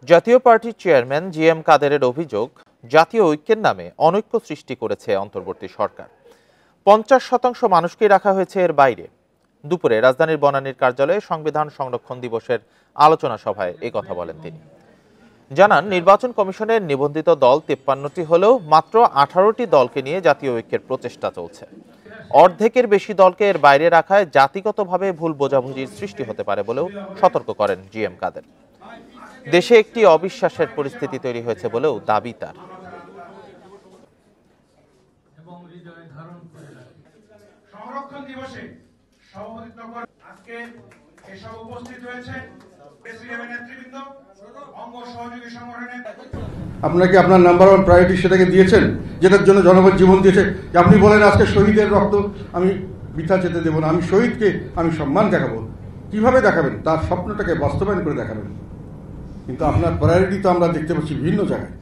জাতীয় পার্টির chairman GM কাদেরের অভিযোগ, জাতীয় ঐক্যের নামে অনৈক্য সৃষ্টি করেছে অন্তর্বর্তী সরকার। ৫০% মানুষকে রাখা হয়েছে এর বাইরে। দুপুরে রাজধানীর বনানীর কার্যালয়ে সংবিধান সংরক্ষণ দিবসের আলোচনা সভায় কথা বলেন তিনি। জানান, নির্বাচন কমিশনের নিবন্ধিত দল ৫৩টি হলেও মাত্র 18টি দলকে নিয়ে জাতীয় ঐক্যের প্রচেষ্টা চলছে। অর্ধেকের বেশি দলকে এর বাইরে রাখায় জাতিগতভাবে ভুল বোঝাবুঝির সৃষ্টি হতে পারে বলেও সতর্ক করেন জিএম কাদের। দেশে একটি অবিশ্বাসের পরিস্থিতি তৈরি হয়েছে বলেও দাবি তার। সংরক্ষণ দিবসে সভাপতিত্ব করে আজকে এসব উপস্থিত হয়েছে নেতৃবৃন্দ, অঙ্গ সহযোগী সংগঠনের। আপনারা কি আপনার নাম্বার 1 প্রায়োরিটি সেটাকে দিয়েছেন, যেটার জন্য জনগণ জীবন দিয়েছে? আপনি বলেন আজকে শহীদের রক্ত আমি বৃথা যেতে দেব না, আমি শহীদকে আমি সম্মান দেখাবো। কিভাবে দেখাবেন? তার স্বপ্নটাকে বাস্তবায়ন করে দেখাবেন। কিন্তু আপনার প্রায়োরিটি তো আমরা দেখতে পাচ্ছি ভিন্ন জায়গায়।